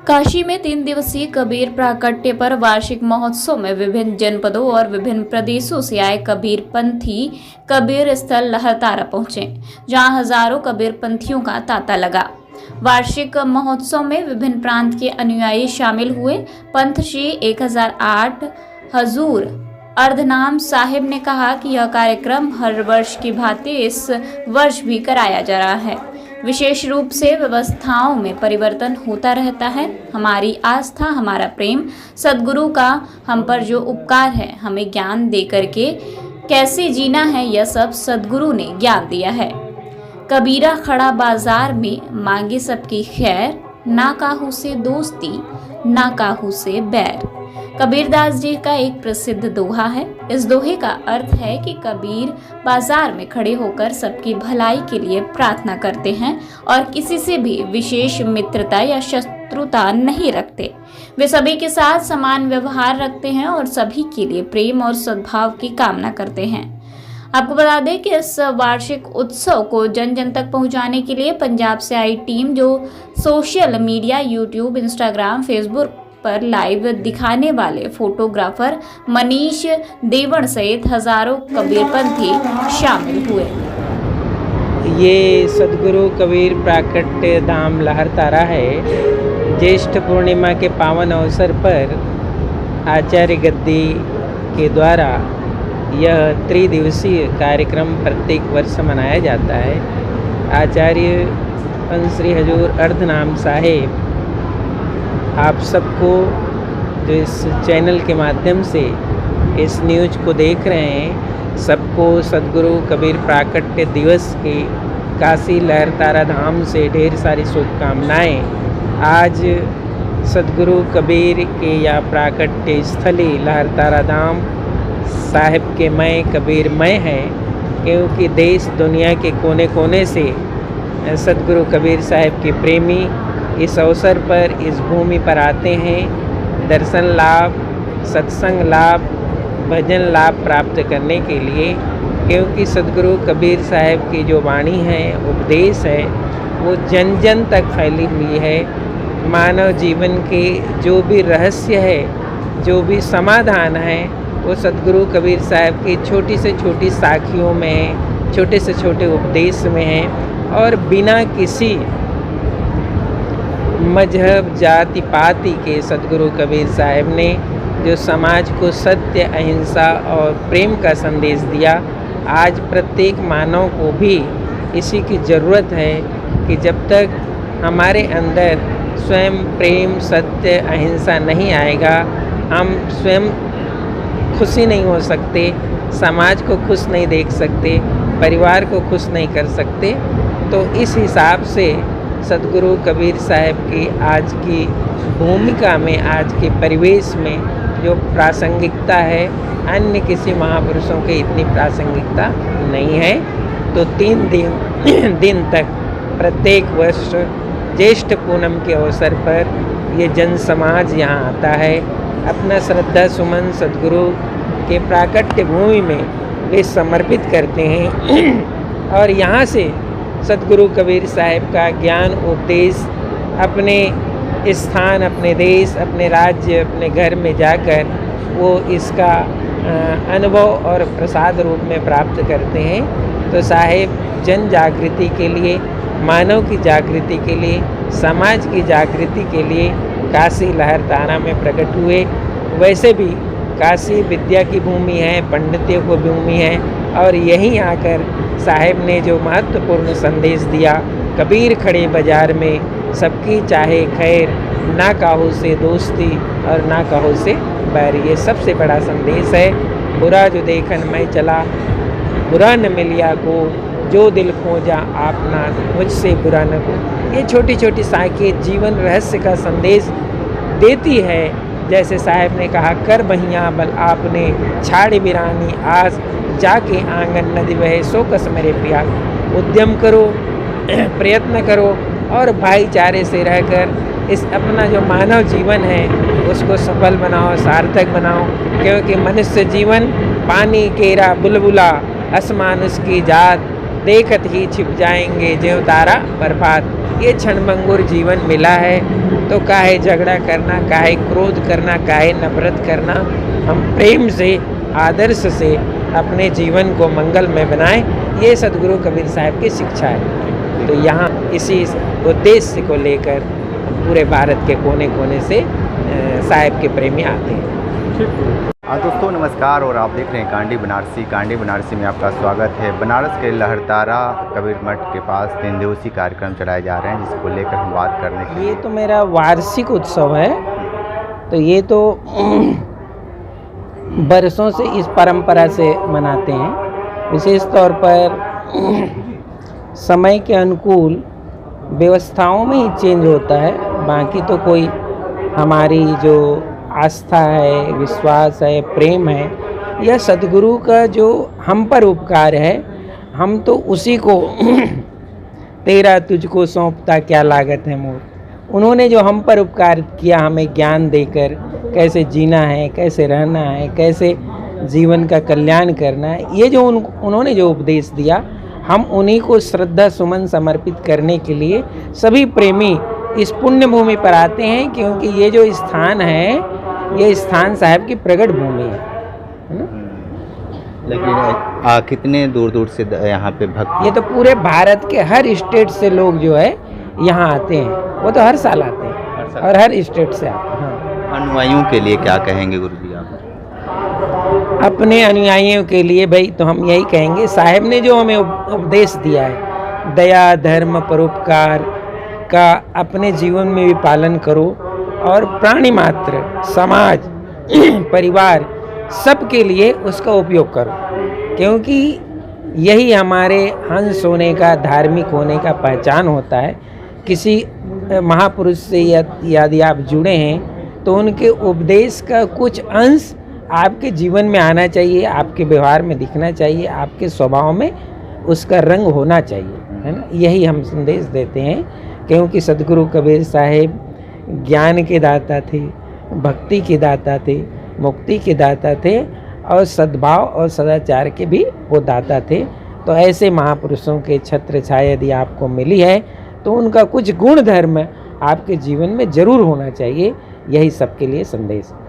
काशी में 3 दिवसीय कबीर प्राकट्य पर वार्षिक महोत्सव में विभिन्न जनपदों और विभिन्न प्रदेशों से आए कबीर पंथी कबीर स्थल लहरतारा पहुंचे, जहां हजारों कबीर पंथियों का तांता लगा। वार्षिक महोत्सव में विभिन्न प्रांत के अनुयायी शामिल हुए। पंथ श्री 1008 हजूर अर्धनाम साहिब ने कहा कि यह कार्यक्रम हर वर्ष की भांति इस वर्ष भी कराया जा रहा है। विशेष रूप से व्यवस्थाओं में परिवर्तन होता रहता है। हमारी आस्था, हमारा प्रेम, सद्गुरु का हम पर जो उपकार है, हमें ज्ञान दे करके कैसे जीना है, यह सब सद्गुरु ने ज्ञान दिया है। कबीरा खड़ा बाजार में मांगे सबकी खैर, ना काहू से दोस्ती ना काहू से बैर। कबीरदास जी का एक प्रसिद्ध दोहा है। इस दोहे का अर्थ है कि कबीर बाजार में खड़े होकर सबकी भलाई के लिए प्रार्थना करते हैं और किसी से भी विशेष मित्रता या शत्रुता नहीं रखते। वे सभी के साथ समान व्यवहार रखते हैं और सभी के लिए प्रेम और सद्भाव की कामना करते हैं। आपको बता दें कि इस वार्षिक उत्सव को जन जन तक पहुंचाने के लिए पंजाब से आई टीम, जो social media, YouTube, Instagram, Facebook पर लाइव दिखाने वाले फोटोग्राफर मनीष देवण सहित हजारों कबीरपंथी शामिल हुए। ये सद्गुरु कबीर प्राकट्य धाम लहरतारा है। ज्येष्ठ पूर्णिमा के पावन अवसर पर आचार्य गद्दी के द्वारा यह त्रिदिवसीय कार्यक्रम प्रत्येक वर्ष मनाया जाता है। आचार्य पंथ श्री हजूर अर्धनाम साहेब आप सबको जो इस चैनल के माध्यम से इस न्यूज को देख रहे हैं, सबको सद्गुरु कबीर प्राकट्य दिवस की काशी लहरतारा धाम से ढेर सारी शुभकामनाएँ। आज सद्गुरु कबीर के या प्राकट्य स्थली लहरतारा धाम साहिब के मय कबीरमय है, क्योंकि देश दुनिया के कोने कोने से सद्गुरु कबीर साहिब के प्रेमी इस अवसर पर इस भूमि पर आते हैं दर्शन लाभ, सत्संग लाभ, भजन लाभ प्राप्त करने के लिए। क्योंकि सद्गुरु कबीर साहिब की जो वाणी है, उपदेश है, वो जन जन तक फैली हुई है। मानव जीवन के जो भी रहस्य है, जो भी समाधान है, वो सद्गुरु कबीर साहिब की छोटी से छोटी साखियों में है, छोटे से छोटे उपदेश में है। और बिना किसी मजहब, जाति पाति के सद्गुरु कबीर साहिब ने जो समाज को सत्य, अहिंसा और प्रेम का संदेश दिया, आज प्रत्येक मानव को भी इसी की ज़रूरत है कि जब तक हमारे अंदर स्वयं प्रेम, सत्य, अहिंसा नहीं आएगा, हम स्वयं खुशी नहीं हो सकते, समाज को खुश नहीं देख सकते, परिवार को खुश नहीं कर सकते। तो इस हिसाब से सद्गुरु कबीर साहिब की आज की भूमिका में, आज के परिवेश में जो प्रासंगिकता है, अन्य किसी महापुरुषों की इतनी प्रासंगिकता नहीं है। तो 3 दिन तक प्रत्येक वर्ष ज्येष्ठ पूनम के अवसर पर ये जन समाज यहाँ आता है, अपना श्रद्धा सुमन सद्गुरु के प्राकट्य भूमि में वे समर्पित करते हैं और यहाँ से सद्गुरु कबीर साहिब का ज्ञान, उपदेश अपने स्थान, अपने देश, अपने राज्य, अपने घर में जाकर वो इसका अनुभव और प्रसाद रूप में प्राप्त करते हैं। तो साहिब जन जागृति के लिए, मानव की जागृति के लिए, समाज की जागृति के लिए काशी लहरतारा में प्रकट हुए। वैसे भी काशी विद्या की भूमि है, पंडित्यों की भूमि है, और यहीं आकर साहिब ने जो महत्वपूर्ण संदेश दिया, कबीर खड़े बाजार में सबकी चाहे खैर, ना काहू से दोस्ती और ना काहू से बैर। ये सबसे बड़ा संदेश है। बुरा जो देखन मैं चला, बुरा न मिलिया को, जो दिल खोजा आपना मुझसे बुरा न को। ये छोटी छोटी साखें जीवन रहस्य का संदेश देती है। जैसे साहिब ने कहा, कर बहिया बल आपने छाड़ बिरानी, आज जाके आंगन नदी बहे सो कस मेरे प्यार। उद्यम करो, प्रयत्न करो और भाईचारे से रहकर इस अपना जो मानव जीवन है उसको सफल बनाओ, सार्थक बनाओ। क्योंकि मनुष्य जीवन पानी केरा बुलबुला, आसमान उसकी जात, देखत ही छिप जाएंगे ज्यों तारा बर्बाद। ये क्षणभंगुर जीवन मिला है। तो काहे झगड़ा करना, काहे क्रोध करना, काहे नफरत करना। हम प्रेम से, आदर्श से अपने जीवन को मंगलमय बनाएं, ये सदगुरु कबीर साहब की शिक्षा है। तो यहाँ इसी उद्देश्य को लेकर पूरे भारत के कोने कोने से साहब के प्रेमी आते हैं। दोस्तों नमस्कार, और आप देख रहे हैं कांडी बनारसी। कांडी बनारसी में आपका स्वागत है। बनारस के लहरतारा कबीर मठ के पास 3 दिवसीय कार्यक्रम चलाए जा रहे हैं, जिसको लेकर हम बात करने के लिए। ये तो मेरा वार्षिक उत्सव है, तो ये तो बरसों से इस परंपरा से मनाते हैं। विशेष तौर पर समय के अनुकूल व्यवस्थाओं में ही चेंज होता है, बाकी तो कोई हमारी जो आस्था है, विश्वास है, प्रेम है, यह सद्गुरु का जो हम पर उपकार है, हम तो उसी को तेरा तुझको सौंपता क्या लागत है मोर। उन्होंने जो हम पर उपकार किया, हमें ज्ञान देकर कैसे जीना है, कैसे रहना है, कैसे जीवन का कल्याण करना है, ये जो उन्होंने जो उपदेश दिया, हम उन्हीं को श्रद्धा सुमन समर्पित करने के लिए सभी प्रेमी इस पुण्य भूमि पर आते हैं, क्योंकि ये जो स्थान है, ये स्थान साहब की प्रगट भूमि है ना। लेकिन कितने दूर दूर से यहाँ पे भक्त? ये तो पूरे भारत के हर स्टेट से लोग जो है यहाँ आते हैं, वो तो हर साल आते हैं और हर स्टेट से आते हैं। हाँ। अनुयायियों के लिए क्या कहेंगे गुरुजी आप? अपने अनुयायियों के लिए भाई तो हम यही कहेंगे, साहब ने जो हमें उपदेश दिया है, दया धर्म परोपकार का अपने जीवन में भी पालन करो, और प्राणी मात्र, समाज, परिवार, सबके लिए उसका उपयोग करो, क्योंकि यही हमारे हंस होने का, धार्मिक होने का पहचान होता है। किसी महापुरुष से यदि आप जुड़े हैं तो उनके उपदेश का कुछ अंश आपके जीवन में आना चाहिए, आपके व्यवहार में दिखना चाहिए, आपके स्वभाव में उसका रंग होना चाहिए, है ना। यही हम संदेश देते हैं, क्योंकि सदगुरु कबीर साहिब ज्ञान के दाता थे, भक्ति के दाता थे, मुक्ति के दाता थे, और सद्भाव और सदाचार के भी वो दाता थे। तो ऐसे महापुरुषों के छत्र छाया यदि आपको मिली है, तो उनका कुछ गुण धर्म आपके जीवन में जरूर होना चाहिए। यही सबके लिए संदेश है।